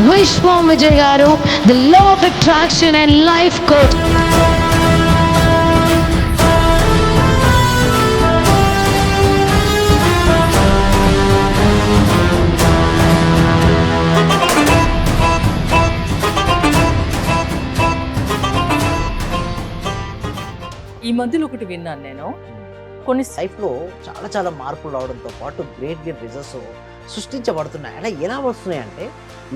Vishwam Vijay garu, the law of attraction and life coach. ఈ మధ్యలో ఒకటి విన్నాను నేను, కొన్ని లైఫ్లో చాలా చాలా మార్పులు రావడంతో పాటు గ్రేట్ రిజల్ట్స్ సృష్టించబడుతున్నాయి. అంటే ఎలా వస్తున్నాయి అంటే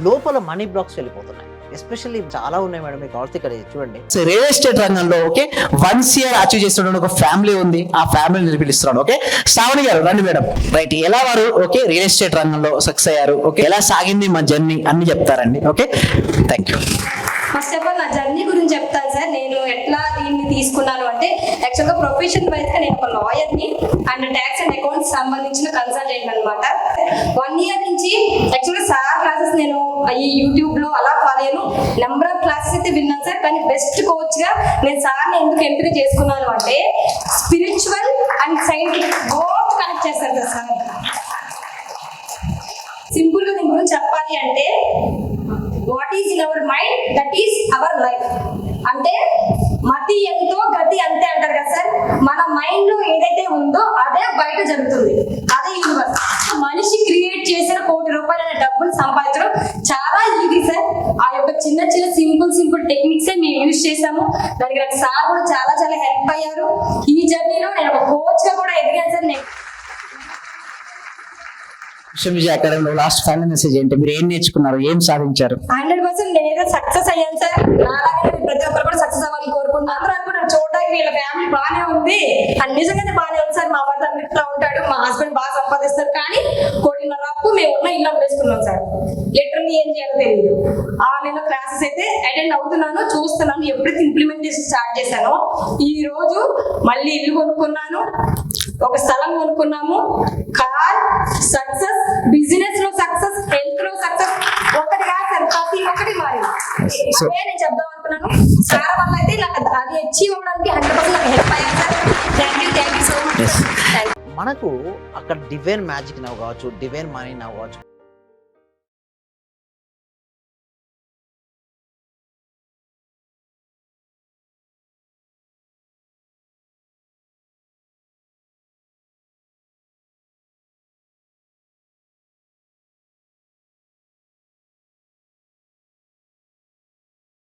లోపల మనీ బ్లాక్స్ వెళ్ళిపోతున్నాయి. ఎస్పెషల్లీ చాలా ఉన్నాయి మేడం, మీకు కావాల్సి ఇక్కడ చూడండి. రియల్ ఎస్టేట్ రంగంలో ఓకే 1 year అచీవ్ చేస్తున్నాడు ఒక ఫ్యామిలీ ఉంది, ఆ ఫ్యామిలీని పిలుస్తున్నాడు. ఓకే శ్రావణి గారు రండి మేడం. రైట్, ఎలా వారు ఓకే రియల్ ఎస్టేట్ రంగంలో సక్సెస్ అయ్యారు, ఓకే ఎలా సాగింది మా జర్నీ అన్ని చెప్తారండి. Okay thank you. First of all నా జర్నీ గురించి చెప్తాను సార్. నేను ఎట్లా దీన్ని తీసుకున్నాను అంటే, యాక్చువల్గా ప్రొఫెషన్ వైజ్గా నేను ఒక లాయర్ని అండ్ ట్యాక్స్ అండ్ అకౌంట్స్ సంబంధించిన కన్సల్టెంట్ అనమాట. 1 year నుంచి యాక్చువల్గా సార్ క్లాసెస్ నేను ఈ యూట్యూబ్లో అలా ఫాలో అయ్యాను. నెంబర్ ఆఫ్ క్లాసెస్ అయితే విన్నాను సార్, కానీ బెస్ట్ కోచ్గా నేను సార్ని ఎందుకు ఎంపిక చేసుకున్నాను అంటే, spiritual and scientific both connect చేస్తారు కదా సార్. సింపుల్గా దీని గురించి చెప్పాలి అంటే, what is in our mind that is our life. అంటే మతి ఎంతో గతి అంతే అంటారు కదా సార్. మన మైండ్ లో ఏదైతే ఉందో అదే బయట జరుగుతుంది, అదే యూనివర్స్. మనిషి క్రియేట్ చేసిన ₹1,00,00,000 అనే డబ్బులు సంపాదించడం చాలా ఈజీ సార్. ఆ యొక్క చిన్న చిన్న సింపుల్ టెక్నిక్స్ మేము యూజ్ చేసాము. దానికి నాకు సార్ కూడా చాలా చాలా హెల్ప్ అయ్యారు. ఈ జర్నీలో నేను ఒక కోచ్ గా కూడా ఎదిగాను సార్. విశ్వం విజయ్ అకాడమీలో లాస్ట్ ఫైనల్ మెసేజ్ ఏంటి? మీరు ఏం నేర్చుకున్నారు, ఏం సాధించారు? 100% నేనైతే సక్సెస్ అయ్యాను సార్. నాలాగే ప్రతి ఒక్కరు కూడా సక్సెస్ అవ్వాలని కోరుకుంటున్నాను. అందరూ అనుకున్నారు చూడడానికి వీళ్ళ ఫ్యామిలీ బాగానే ఉంది అని. నిజంగానే బాగానే ఉంది సార్. మా భర్త అమెరికా ఉంటాడు, మా హస్బెండ్ బాగా సంపాదిస్తారు, కానీ 1.5 అప్పు మేము ఉన్న ఇల్లు అమ్మేసుకున్నాం సార్. లిటరల్లీ ఏం చేయాలో తెలియదు. నేను క్లాసెస్ అయితే అటెండ్ అవుతున్నాను, చూస్తున్నాను. ఎప్పుడైతే ఇంప్లిమెంటేషన్ స్టార్ట్ చేశానో, ఈ రోజు మళ్ళీ ఇల్లు కొనుక్కున్నాను, ఒక స్థలం కొనుక్కున్నాము, కార్ సక్సెస్, బిజినెస్ లో సక్సెస్, హెల్త్ లో సక్సెస్. ఒకటి కాదు సార్, ప్రతి ఒక్కటి మారింది. అదే నేను చెప్దాం అనుకున్నాను. సార్ వల్ల అయితే నాకు అది అచీవ్ అవ్వడానికి 100% నాకు హెల్ప్ అయ్యారు sir. Thank you so much. మనకు అక్కడ డివైన్ మ్యాజిక్ నవ్వు కావచ్చు, డివైన్ మనీ నవ్వు కావచ్చు,